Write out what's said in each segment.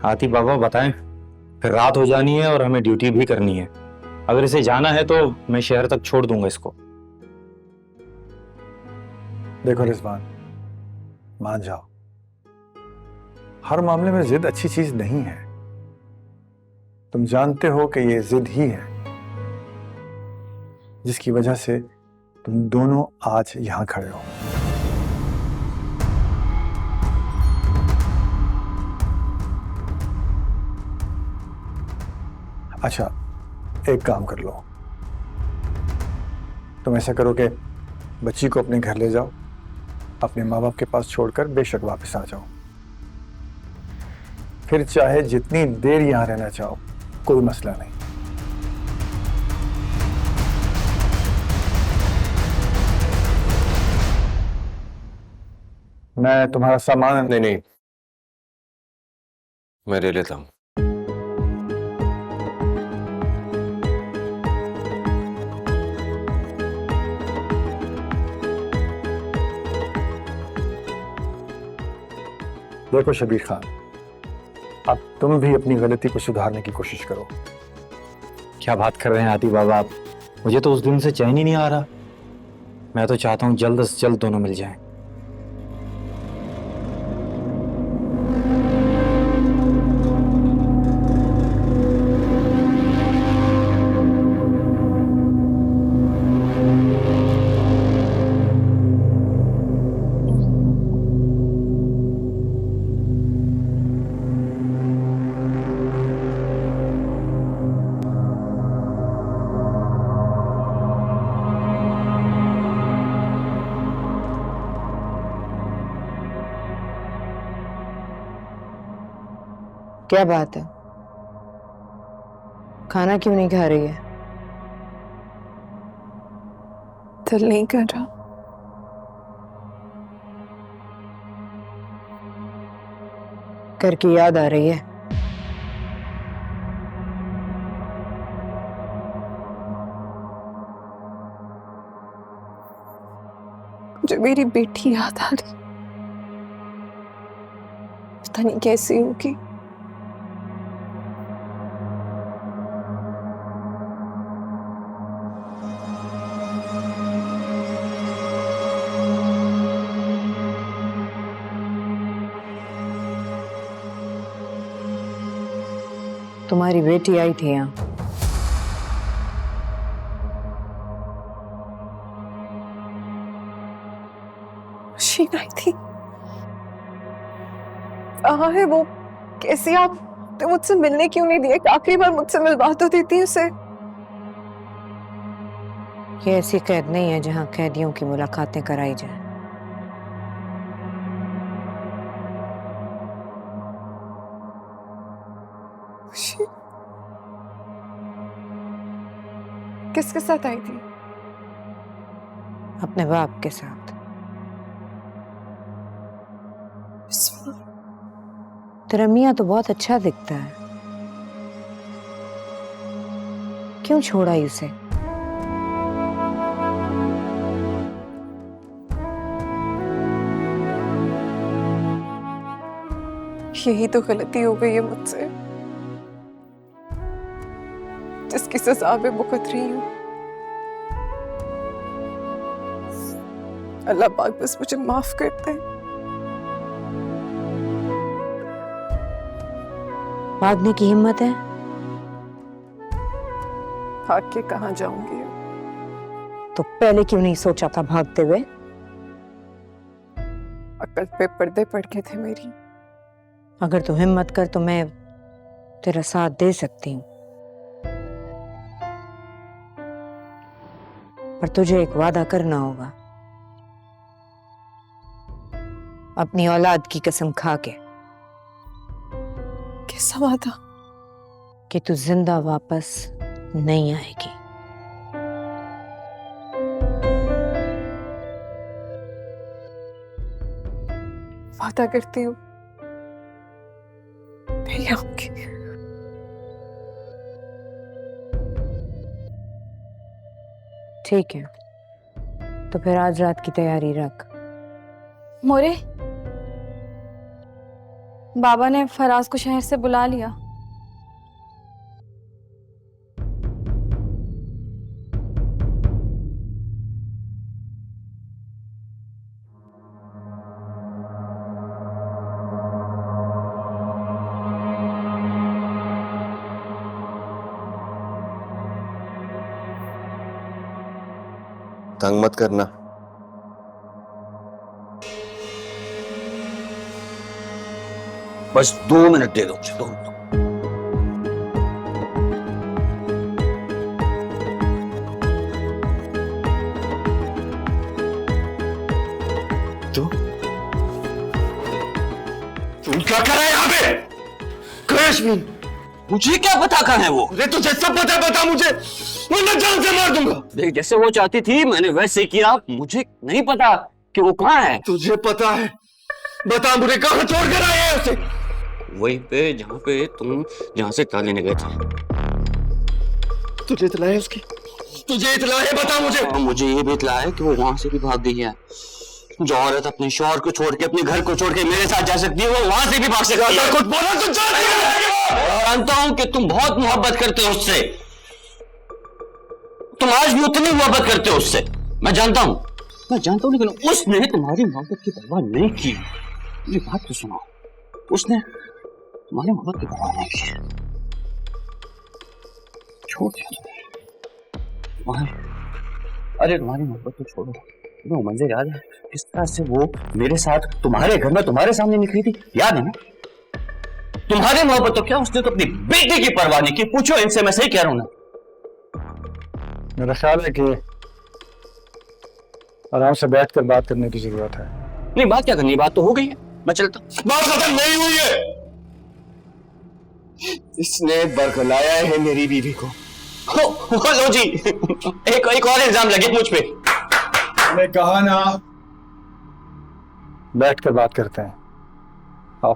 आती बाबा बताएं, फिर रात हो जानी है और हमें ड्यूटी भी करनी है। अगर इसे जाना है तो मैं शहर तक छोड़ दूंगा इसको। देखो रिजवान, मान जाओ, हर मामले में जिद अच्छी चीज नहीं है। तुम जानते हो कि ये जिद ही है जिसकी वजह से तुम दोनों आज यहां खड़े हो। अच्छा, एक काम कर लो, तुम ऐसा करो कि बच्ची को अपने घर ले जाओ, अपने माँ बाप के पास छोड़कर बेशक वापस आ जाओ। फिर चाहे जितनी देर यहां रहना चाहो, कोई मसला नहीं। मैं तुम्हारा सामान नहीं नहीं, मैं ले लेता हूं। देखो शबीर खान, अब तुम भी अपनी गलती को सुधारने की कोशिश करो। क्या बात कर रहे हैं आती बाबा आप? मुझे तो उस दिन से चैन ही नहीं आ रहा। मैं तो चाहता हूं जल्द से जल्द दोनों मिल जाएं। क्या बात है, खाना क्यों नहीं खा रही है? दिल नहीं कर रहा। घर की याद आ रही है? मुझे मेरी बेटी याद आ रही, पता नहीं कैसी होगी। तुम्हारी बेटी आई थी यहाँ? शीन आई थी। कहाँ है वो? कैसी? आप तो मुझसे मिलने क्यों नहीं दिए? आखिरी बार मुझसे मिलवा तो देती उसे। ये ऐसी कैद नहीं है जहाँ कैदियों की मुलाकातें कराई जाए। किसके साथ आई थी? अपने बाप के साथ। तेरा मियाँ तो बहुत अच्छा दिखता है, क्यों छोड़ा उसे? यही तो गलती हो गई है मुझसे, जिसकी सजा मैं भुगत रही हूँ। अल्लाह पाक बस मुझे माफ करते हैं। भागने की हिम्मत है? भाग के कहाँ जाऊंगी? तो पहले क्यों नहीं सोचा था भागते हुए? अकल पे पर्दे पड़ के थे मेरी। अगर तू हिम्मत कर तो मैं तेरा साथ दे सकती हूँ, पर तुझे एक वादा करना होगा, अपनी औलाद की कसम खा के, कैसा वादा? कि तू जिंदा वापस नहीं आएगी। वादा करती हूँ नहीं आऊंगी। ठीक है, तो फिर आज रात की तैयारी रख। मोरे, बाबा ने फराज को शहर से बुला लिया। तंग मत करना। बस 2 मिनट दे दो मुझे, 2 मिनट। तुम क्या कर रहे हैं यहाँ पे? कश्मीर, मुझे क्या पता कहाँ है वो? अरे तुझे सब पता है, बता मुझे, वरना जान से मार दूंगा। देख, जैसे वो चाहती थी मैंने वैसे किया। मुझे नहीं पता कि वो कहाँ है। तुझे पता है? बता मुझे, कहाँ छोड़ कर आए हैं उसे? वहीं पे जहाँ से ताले लेने गए थे। तुझे इत्तला है उसकी? तुझे इत्तला है? बता मुझे। मुझे ये भी इत्तला है कि वो वहां से भी भाग गई है। जो औरत अपने शौहर को छोड़ के, अपने घर को छोड़ के मेरे साथ जा सकती है, वो वहां से भी भाग सकती है। कुछ बोला तो जानता हूं कि तुम बहुत मोहब्बत करते हो उससे। तुम आज भी उतनी मोहब्बत करते हो उससे, मैं जानता हूं, लेकिन उसने तुम्हारी मोहब्बत की परवाह नहीं की। मेरी बात तो सुनो, उसने तुम्हारी मोहब्बत की परवाह नहीं की। छोड़ दिया तुम्हें। अरे तुम्हारी मोहब्बत तो छोड़ो, तुम्हें मंजर याद है किस तरह से वो मेरे साथ तुम्हारे घर में तुम्हारे सामने निकली थी? याद है ना? तुम्हारी मोहब्बत तो क्या, उसने तो अपनी बेटी की परवाह नहीं की। पूछो इनसे, मैं सही कह रहा हूं ना? मेरा ख्याल है कि आराम से बैठकर बात करने की जरूरत है। नहीं, बात क्या करनी, बात तो हो गई है, मैं चलता। बात खत्म नहीं हुई है। इसने बरगलाया है मेरी बीवी को। लो जी, एक और इल्जाम लगे मुझ पे। मैंने कहा ना, बैठकर बात करते हैं। आओ।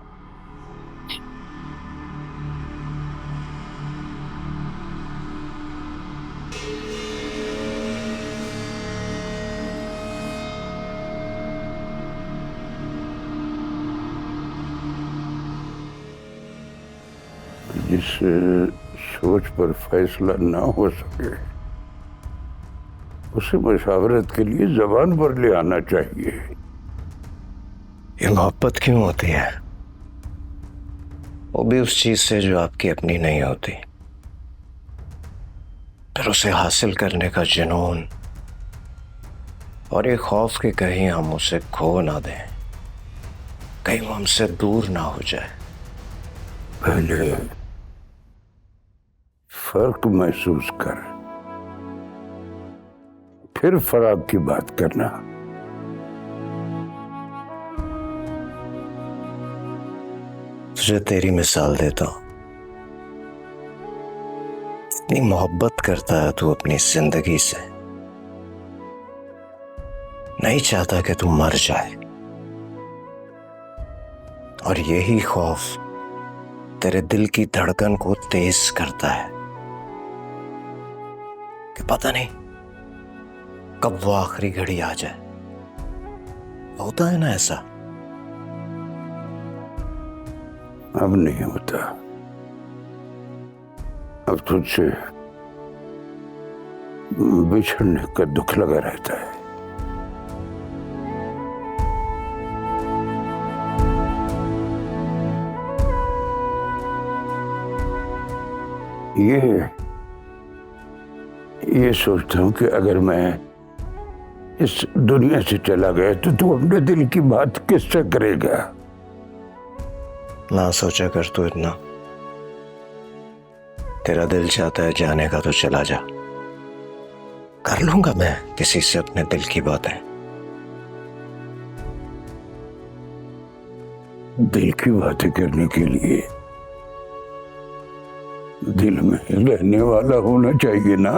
जिस सोच पर फैसला ना हो सके उसे मशावरत के लिए जबान पर ले आना चाहिए। ये मोहब्बत क्यों होती है? वो भी उस चीज से जो आपकी अपनी नहीं होती। फिर उसे हासिल करने का जुनून और ये खौफ कि कहीं हम उसे खो ना दें, कहीं वो हमसे दूर ना हो जाए। पहले फर्क महसूस कर, फिर फराग की बात करना। तुझे तेरी मिसाल देता हूं। इतनी मोहब्बत करता है तू अपनी जिंदगी से, नहीं चाहता कि तू मर जाए, और यही खौफ तेरे दिल की धड़कन को तेज करता है कि पता नहीं कब वो आखिरी घड़ी आ जाए। होता है ना ऐसा? अब नहीं होता। अब तुझसे बिछड़ने का दुख लगा रहता है। ये सोचता हूं कि अगर मैं इस दुनिया से चला गया तो तू अपने दिल की बात किससे करेगा? ना सोचा कर तू इतना। तेरा दिल चाहता है जाने का तो चला जा, कर लूंगा मैं किसी से अपने दिल की बातें। दिल की बातें करने के लिए दिल में रहने वाला होना चाहिए ना।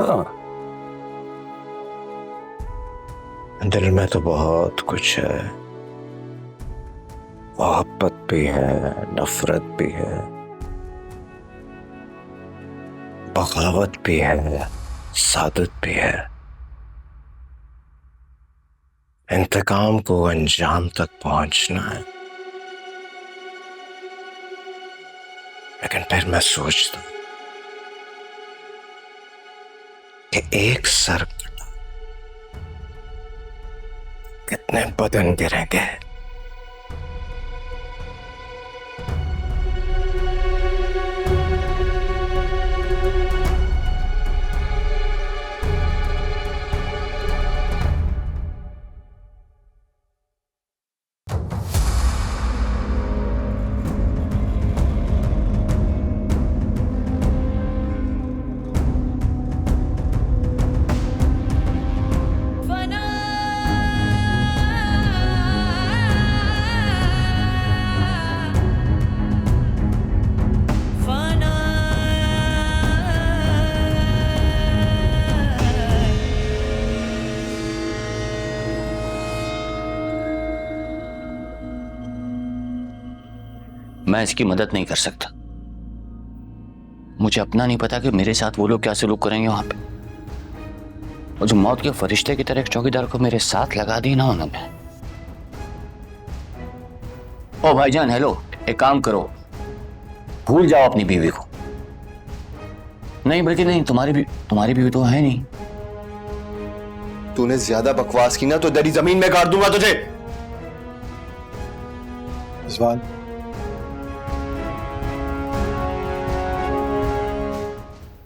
दिल में तो बहुत कुछ है, मोहब्बत भी है, नफरत भी है, बगावत भी है, सादत भी है। इंतकाम को अंजाम तक पहुंचना है, लेकिन फिर मैं सोचता कि एक सर कितने बदन गिरेंगे। मैं इसकी मदद नहीं कर सकता। मुझे अपना नहीं पता कि मेरे साथ वो लोग क्या सलूक करेंगे वहां पे। और जो मौत के फरिश्ते की तरह एक चौकीदार को मेरे साथ लगा दी ना उन्होंने। ओ भाईजान हेलो, एक काम करो, भूल जाओ अपनी बीवी को। नहीं बल्कि नहीं, तुम्हारी बीवी तो है नहीं। तूने ज्यादा बकवास की ना तो दरी जमीन में गाड़ दूंगा तुझे। रिजवान,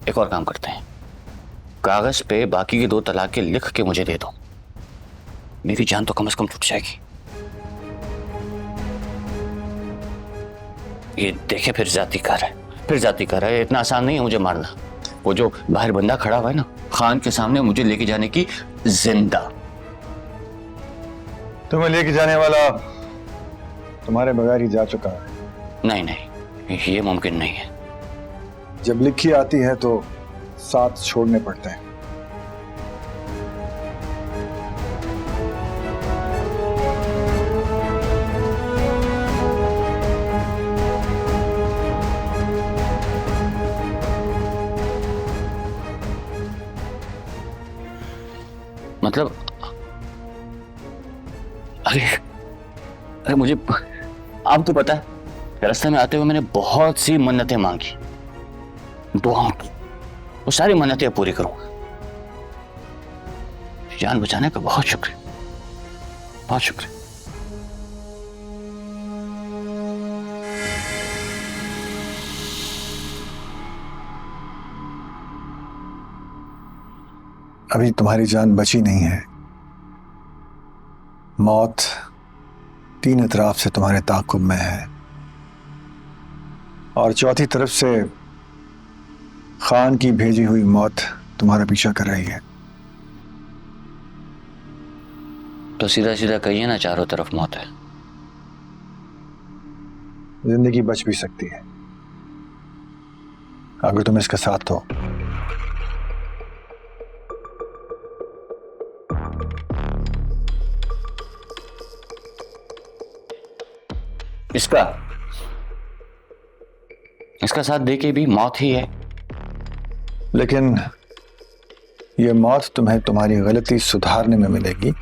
एक और काम करते हैं, कागज पे बाकी के 2 तलाकें लिख के मुझे दे दो, मेरी जान तो कम से कम छूट जाएगी। ये देखे फिर जाती कर है, इतना आसान नहीं है मुझे मारना। वो जो बाहर बंदा खड़ा हुआ है ना खान के सामने, मुझे लेके जाने की जिंदा। तुम्हें लेके जाने वाला तुम्हारे बगैर ही जा चुका है। नहीं, ये मुमकिन नहीं है। जब लिखी आती है तो साथ छोड़ने पड़ते हैं। मतलब अरे मुझे आप तो पता है, रास्ते में आते हुए मैंने बहुत सी मन्नतें मांगी, दुआओं की, वो सारी मन्नतें पूरी करूंगा। जान बचाने का बहुत शुक्रिया, बहुत शुक्रिया। अभी तुम्हारी जान बची नहीं है। मौत 3 अतराफ से तुम्हारे ताक़ुब में है और चौथी तरफ से खान की भेजी हुई मौत तुम्हारा पीछा कर रही है। तो सीधा सीधा कहिए ना, चारों तरफ मौत है। जिंदगी बच भी सकती है अगर तुम इसका साथ दो। इसका साथ देके भी मौत ही है। लेकिन यह मौत तुम्हें तुम्हारी गलती सुधारने में मिलेगी,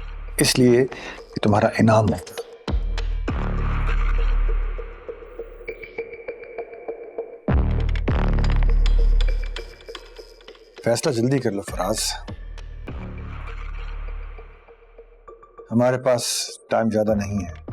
इसलिए कि तुम्हारा इनाम है। फैसला जल्दी कर लो फराज, हमारे पास टाइम ज्यादा नहीं है।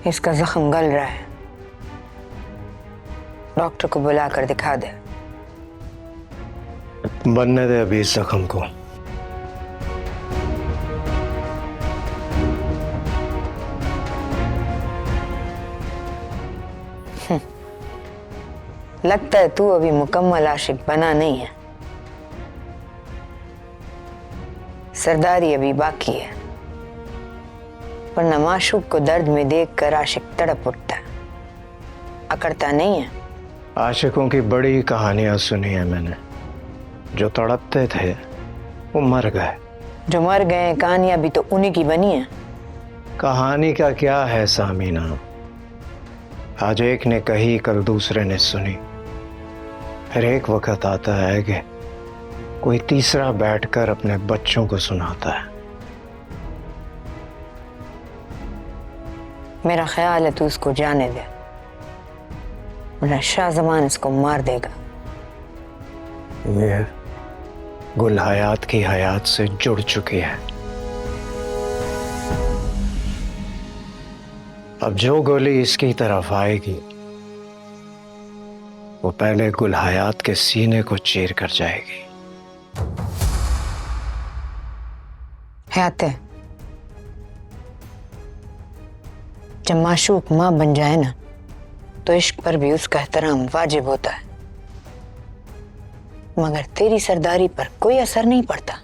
इसका जख्म गल रहा है, डॉक्टर को बुलाकर दिखा दे। बनने दे अभी इस जख्म को। लगता है तू अभी मुकम्मल आशिक बना नहीं है, सरदारी अभी बाकी है। वरना माशूक को दर्द में देखकर आशिक तड़प उठता है, अकड़ता नहीं है। आशिकों की बड़ी कहानियां सुनी है मैंने। जो तड़पते थे वो मर गए। जो मर गए कहानियां भी तो उन्हीं की बनी है। कहानी का क्या है सामीना, आज एक ने कही कल दूसरे ने सुनी, फिर एक वक्त आता है कि कोई तीसरा बैठकर अपने बच्चों को सुनाता है। मेरा ख्याल है तू उसको जाने दे, वरना शाहजमान इसको मार देगा। ये गुल हयात की हयात से जुड़ चुकी है। अब जो गोली इसकी तरफ आएगी वो पहले गुल हयात के सीने को चीर कर जाएगी। हयाते, जब माशूक माँ बन जाए ना तो इश्क पर भी उसका एहतराम वाजिब होता है, मगर तेरी सरदारी पर कोई असर नहीं पड़ता।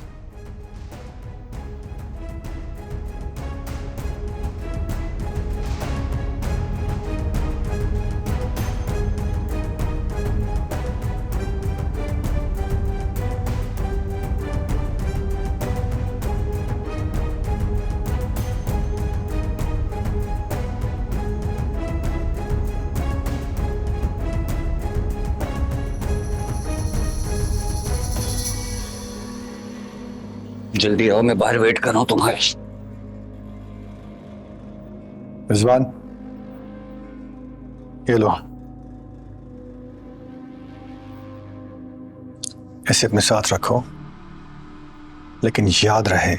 जल्दी आओ, मैं बाहर वेट कर रहा हूं तुम्हारे। रिजवान, ये लो, इसे अपने साथ रखो, लेकिन याद रहे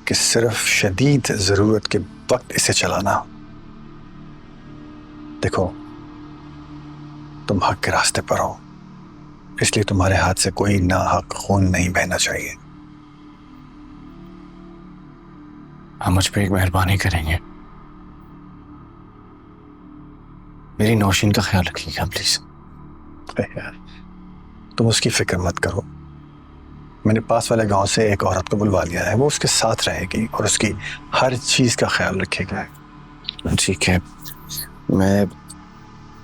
कि सिर्फ शदीद जरूरत के वक्त इसे चलाना। देखो, तुम हक के रास्ते पर हो, इसलिए तुम्हारे हाथ से कोई नाहक खून नहीं बहना चाहिए। आप मुझ पे एक मेहरबानी करेंगे, मेरी नौशीन का ख्याल रखिएगा प्लीज। तुम उसकी फिक्र मत करो, मैंने पास वाले गांव से एक औरत को बुलवा लिया है, वो उसके साथ रहेगी और उसकी हर चीज का ख्याल रखेगा। ठीक है, मैं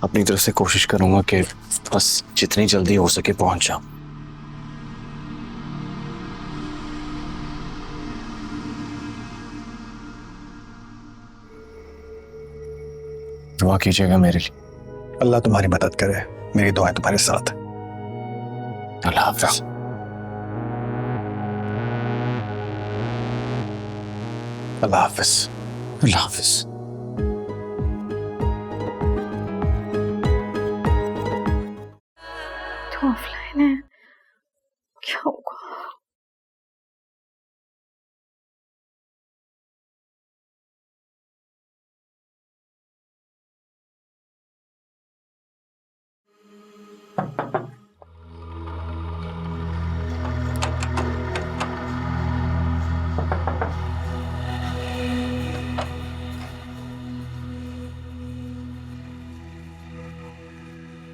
अपनी तरफ से कोशिश करूंगा कि बस जितनी जल्दी हो सके पहुंच जाऊं। दुआ कीजिएगा मेरे लिए। अल्लाह तुम्हारी मदद करे, मेरी दुआएं तुम्हारे साथ। अल्लाह हाफ़िज़। अल्लाह हाफिज। अल्लाह हाफ़िज़। तो ऑफलाइन है, क्या होगा?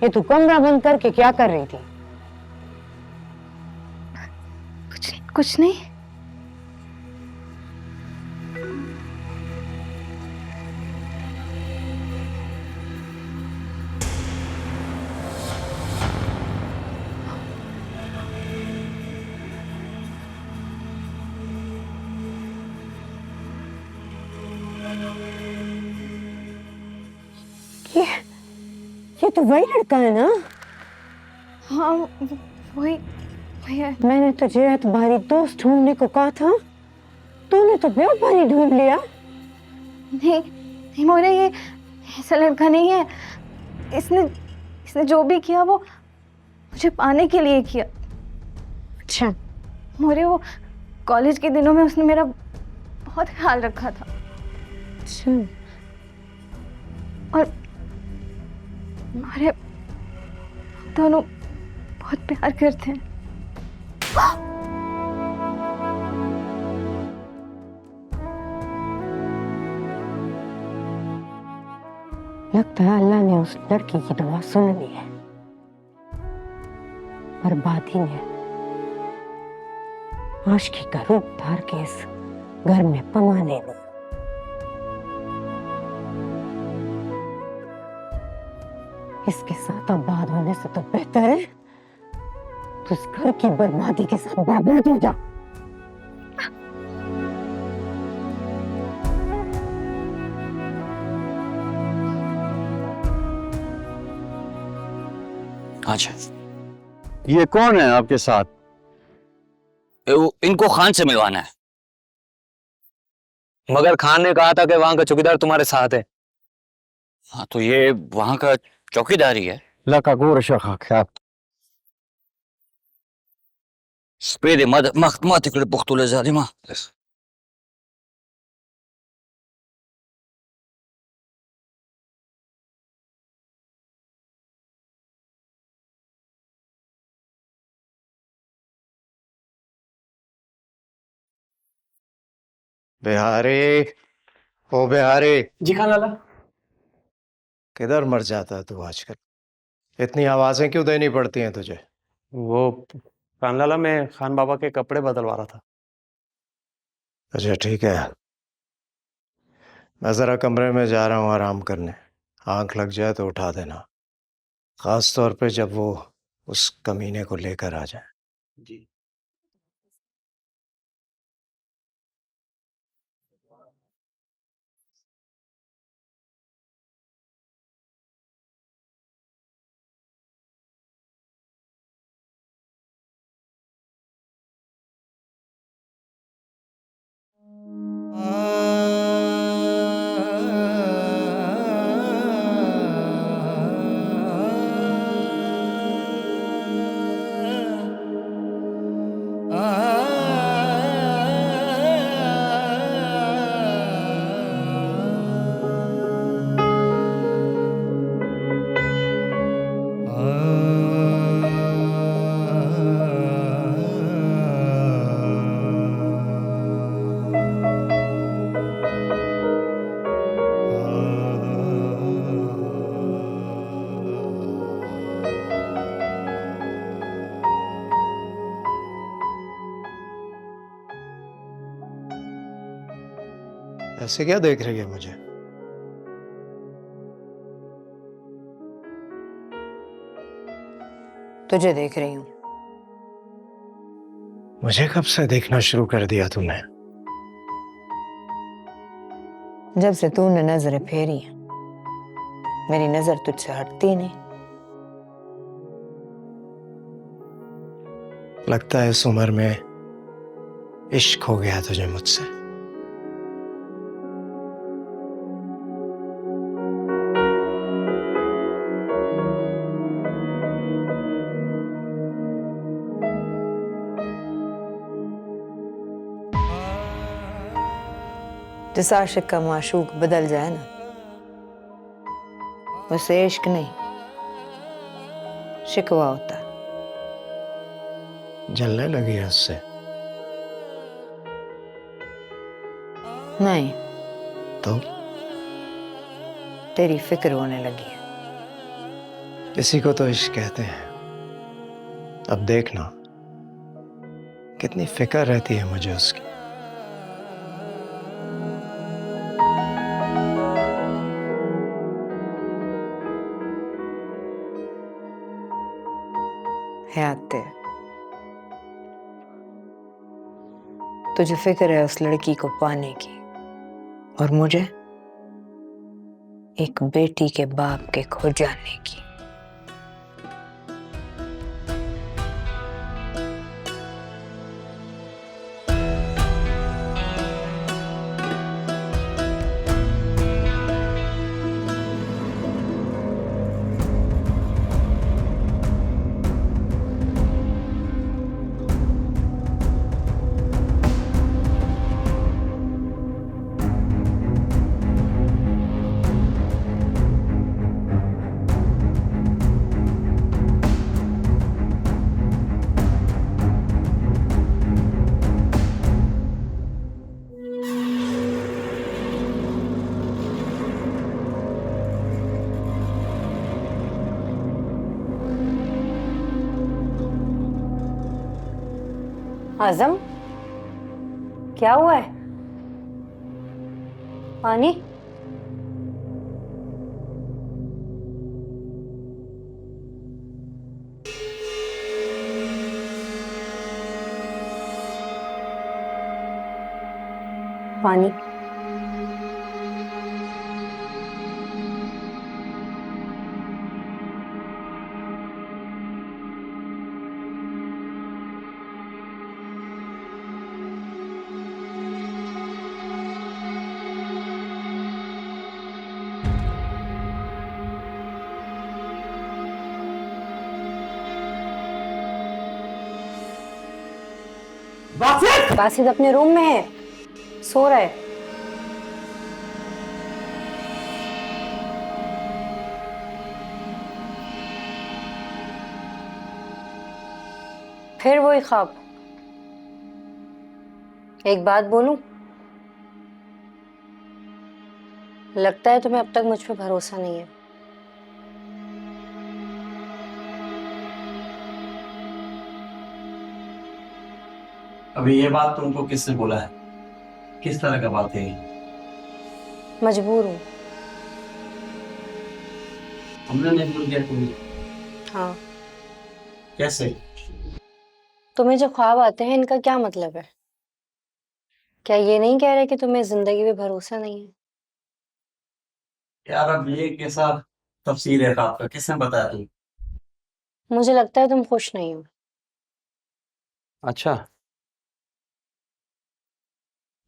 ये तू कमरा बंद करके क्या कर रही थी? कुछ नहीं, कुछ नहीं। ये तो वही लड़का है ना? हाँ, वही वही है। मैंने तुझे तुम्हारी दोस्त ढूंढने को कहा था, तूने तो बेवफाई ढूंढ लिया। नहीं नहीं मोरे, ये ऐसा लड़का नहीं है। इसने इसने जो भी किया वो मुझे पाने के लिए किया। अच्छा, मोरे, वो कॉलेज के दिनों में उसने मेरा बहुत ख्याल रखा था अच्छा। और हमारे दोनों बहुत प्यार करते हैं। लगता है अल्लाह ने उस लड़की की दुआ सुन ली है, पर बादी ने आशिकी का रूप धार के इस घर में पमाने दी। इसके साथ अब बात होने से तो बेहतर है तो इस घर की बर्बादी के साथ बर्बाद हो जा। अच्छा, ये कौन है आपके साथ? इनको खान से मिलवाना है। मगर खान ने कहा था कि वहां का चौकीदार तुम्हारे साथ है। हाँ, तो ये वहां का चौकीदार ही है। लका गोर शखा ख्याप। Spēļi matemātiku ir puhtule zādījumā. Bihari, ओ बिहारी, जी खान लाला। किधर मर जाता है तू आजकल? इतनी आवाजें क्यों देनी पड़ती हैं तुझे? वो खान लाला, मैं खान बाबा के कपड़े बदलवा रहा था। अच्छा ठीक है, मैं जरा कमरे में जा रहा हूँ आराम करने। आंख लग जाए तो उठा देना, खास तौर पे जब वो उस कमीने को लेकर आ जाए। जी। ऐसे क्या देख रही है मुझे? तुझे देख रही हूँ। मुझे कब से देखना शुरू कर दिया तूने? जब से तूने नजरें फेरी हैं, मेरी नजर तुझसे हटती नहीं। लगता है इस उम्र में इश्क हो गया तुझे मुझसे। जिस आशिक का माशूक बदल जाए ना, उसे इश्क नहीं शिकवा होता है। जलने लगी है उससे? नहीं तो तेरी फिक्र होने लगी है। किसी को तो इश्क कहते हैं। अब देखना कितनी फिक्र रहती है मुझे उसकी। हयात, तुझे फिक्र है उस लड़की को पाने की, और मुझे एक बेटी के बाप के खो जाने की। आजम, क्या हुआ है? पानी? पानी। बासित अपने रूम में है, सो रहा है। फिर वही ख्वाब। एक बात बोलूं, लगता है तुम्हें अब तक मुझ पे भरोसा नहीं है। अभी ये बात तुमको किसने बोला है? किस तरह का बात है ये? मजबूर हूं। हमने मजबूर किया तुम्हें? हाँ। कैसे? तुम्हें जो ख्वाब आते हैं इनका क्या मतलब है? क्या ये नहीं कह रहे कि तुम्हें जिंदगी पे भरोसा नहीं है? यार अब ये कैसा तफसीर है ख्वाब का? किसने बताया तुम? मुझे लगता है तुम खुश नहीं हो। अच्छा,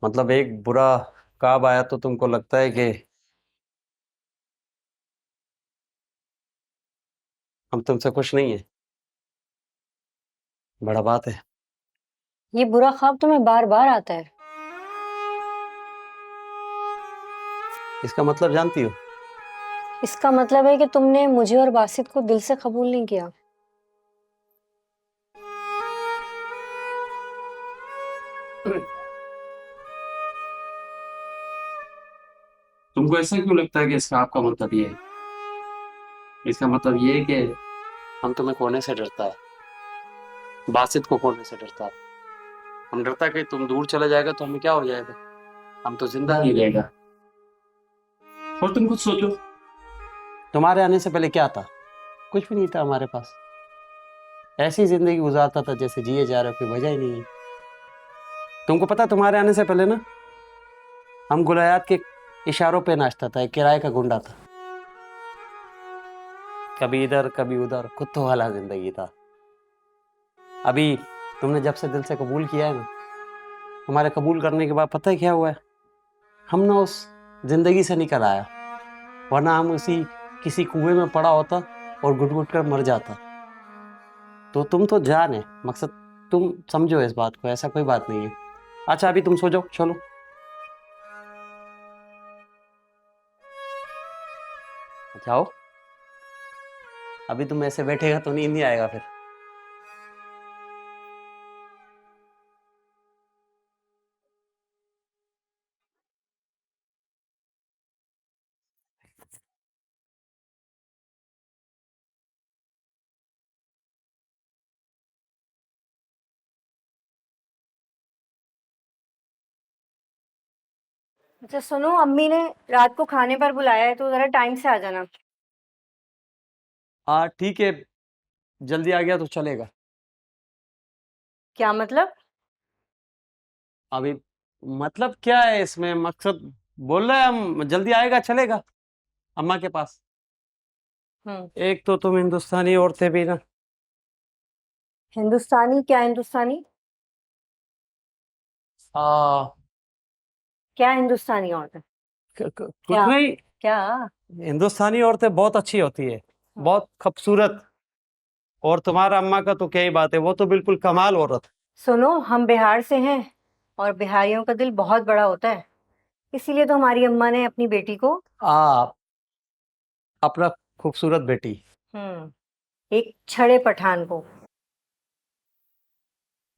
मतलब एक बुरा ख्वाब आया तो तुमको लगता है कि हम तुमसे खुश नहीं है? बड़ा बात है। ये बुरा ख्वाब तुम्हें बार बार आता है। इसका मतलब जानती हो? इसका मतलब है कि तुमने मुझे और बासित को दिल से कबूल नहीं किया। तुमको ऐसा क्यों लगता है कि इस ख्वाब का मतलब ये है? इसका मतलब ये है कि हम तुम्हें खोने से डरता है, बासित को खोने से डरता है। हम डरता है कि तुम दूर चले जाएगा तो हमें क्या हो जाएगा, हम तो जिंदा नहीं रहेगा। और तुम खुद सोचो, तुम्हारे आने से पहले क्या था? कुछ भी नहीं था हमारे पास। ऐसी जिंदगी गुजारता था जैसे जिए जा रहे हो, कोई वजह ही नहीं है। तुमको पता, तुम्हारे आने से पहले ना हम गुलायात के इशारों पे नाचता था, एक किराए का गुंडा था। कभी इधर कभी उधर, कुत्तों वाला जिंदगी था। अभी तुमने जब से दिल से कबूल किया है ना, तुम्हारे कबूल करने के बाद पता है क्या हुआ है? हम ना उस जिंदगी से निकल आया, वरना हम उसी किसी कुएं में पड़ा होता और घुट घुट कर मर जाता। तो तुम तो जान है, मकसद तुम समझो इस बात को, ऐसा कोई बात नहीं है। अच्छा अभी तुम सो जाओ, चलो। जाओ, अभी तुम ऐसे बैठेगा तो नींद नहीं आएगा फिर। अच्छा सुनो, अम्मी ने रात को खाने पर बुलाया है तो जरा टाइम से आ जाना। हाँ ठीक है, जल्दी आ गया तो चलेगा। क्या मतलब? अभी मतलब क्या है इसमें, मकसद बोल रहा है हम जल्दी आएगा चलेगा अम्मा के पास। एक तो तुम हिंदुस्तानी औरतें भी ना। हिंदुस्तानी? क्या हिंदुस्तानी? क्या हिंदुस्तानी औरत? कुछ क्या? नहीं, क्या? हिंदुस्तानी औरतें बहुत अच्छी होती है, बहुत खूबसूरत। और तुम्हारा अम्मा का तो क्या ही बात है, वो तो बिल्कुल कमाल औरत। सुनो, हम बिहार से हैं और बिहारियों का दिल बहुत बड़ा होता है, इसीलिए तो हमारी अम्मा ने अपनी बेटी को अपना खूबसूरत बेटी एक छड़े पठान को,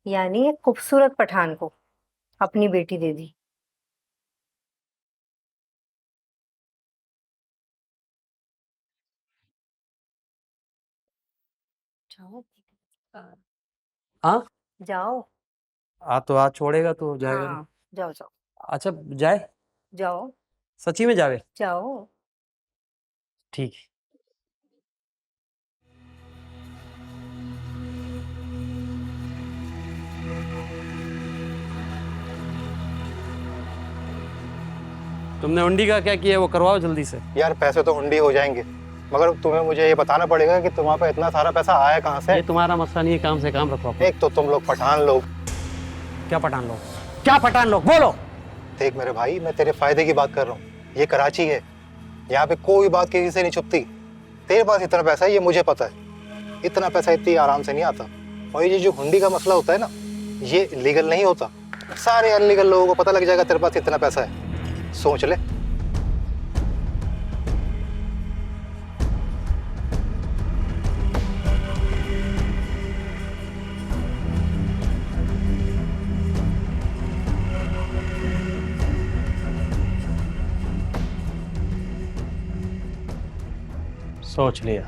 यानी एक खूबसूरत पठान को अपनी बेटी दे दी। जाओ। हाँ जाओ। तो आज छोड़ेगा तो जाएगा नहीं। हाँ, जाओ जाओ अच्छा जाए, जाओ सच्ची में जावे? जाओ। ठीक है। तुमने हुंडी का क्या किया वो करवाओ जल्दी से। यार पैसे तो हुंडी हो जाएंगे, मगर तुम्हें मुझे ये बताना पड़ेगा कि तुम्हारे पास इतना सारा पैसा आया कहाँ से। ये तुम्हारा मसला नहीं है, काम से काम रखो। एक तो तुम लोग पठान लोग। क्या पठान लोग? क्या पठान लोग? बोलो। देख मेरे भाई, मैं तेरे फायदे की बात कर रहा हूँ। ये कराची है, यहाँ पे कोई बात किसी से नहीं छुपती। तेरे पास इतना पैसा है ये मुझे पता है, इतना पैसा इतनी आराम से नहीं आता। और ये जो हुंडी का मसला होता है ना, ये लीगल नहीं होता। सारे अनलीगल लोगों को पता लग जाएगा तेरे पास इतना पैसा है। सोच ले। सोच लिया?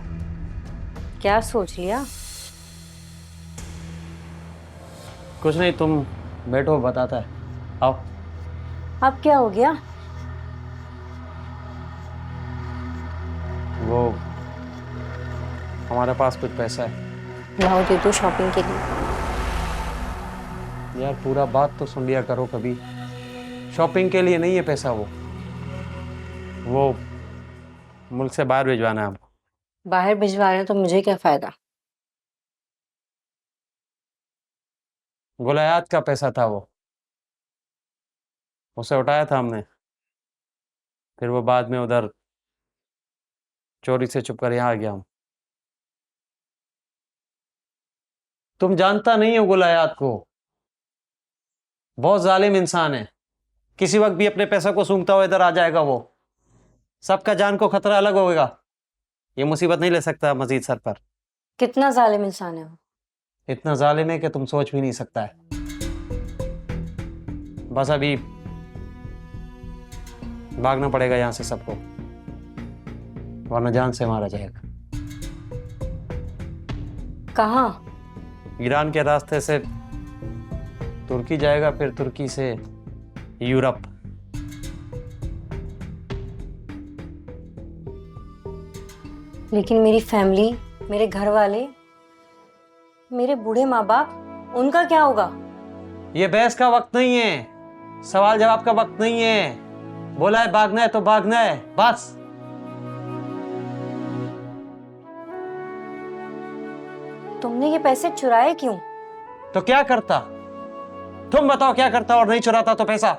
क्या सोच लिया? कुछ नहीं, तुम बैठो, बताता है। आओ। अब क्या हो गया? वो हमारे पास कुछ पैसा है। लाओ दे दो शॉपिंग के लिए। यार पूरा बात तो सुन लिया करो कभी। शॉपिंग के लिए नहीं है पैसा, वो मुल्क से बाहर भिजवाना है हमको। बाहर भिजवा रहे हैं तो मुझे क्या फायदा? गुलायात का पैसा था वो, उसे उठाया था हमने, फिर वो बाद में उधर चोरी से छुप कर यहाँ आ गया हूं। तुम जानता नहीं हो गुलायात को, बहुत जालिम इंसान है। किसी वक्त भी अपने पैसा को सूंघता हुआ इधर आ जाएगा वो। सबका जान को खतरा अलग होगा। ये मुसीबत नहीं ले सकता मजीद सर पर। कितना जालिम इंसान है वो? इतना जालिम है कि तुम सोच भी नहीं सकता है। बस अभी भागना पड़ेगा यहां से सबको, वरना जान से मारा जाएगा। कहाँ? ईरान के रास्ते से तुर्की जाएगा, फिर तुर्की से यूरोप। लेकिन मेरी फैमिली, मेरे घर वाले, मेरे बूढ़े माँ बाप, उनका क्या होगा? ये बहस का वक्त नहीं है, सवाल जवाब का वक्त नहीं है। बोला है भागना है तो भागना है, बस। तुमने ये पैसे चुराए क्यों? तो क्या करता? तुम बताओ क्या करता और नहीं चुराता तो पैसा?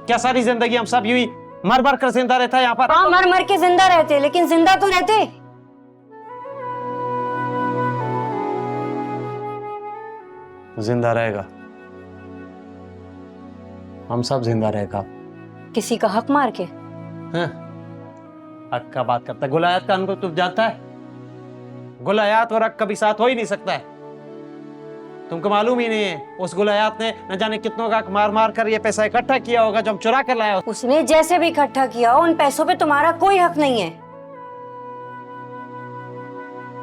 क्या सारी जिंदगी हम सब यूं ही मर मर कर जिंदा रहता है यहाँ पर? हाँ, मर मर के जिंदा रहते, लेकिन जिंदा तो रहते। जिंदा रहेगा, हम सब जिंदा रहेगा। किसी का हक मार के? हाँ, हक का बात करता है। गुलायात का अनुभव तुम जानता है? गुलायात और हक कभी साथ हो ही नहीं सकता है। तुमको मालूम ही नहीं है, उस गुलायात ने न जाने कितनों का हक मार मार कर ये पैसा इकट्ठा किया होगा जो हम चुरा कर लाया। उसने जैसे भी इकट्ठा किया हो, उन पैसों पे तुम्हारा कोई हक नहीं है।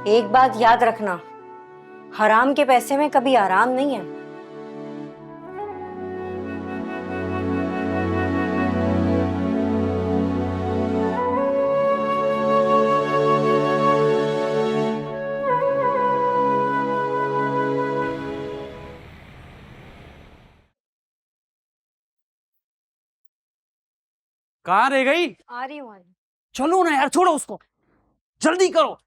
एक बात याद रखना, हराम के पैसे में कभी आराम नहीं है। कहाँ रह गई? आ रही हूँ। चलो ना यार, छोड़ो उसको, जल्दी करो।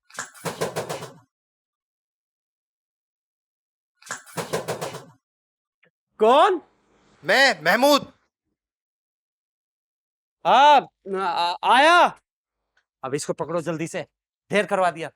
कौन? मैं महमूद। आया। अब इसको पकड़ो जल्दी से, ढेर करवा दिया।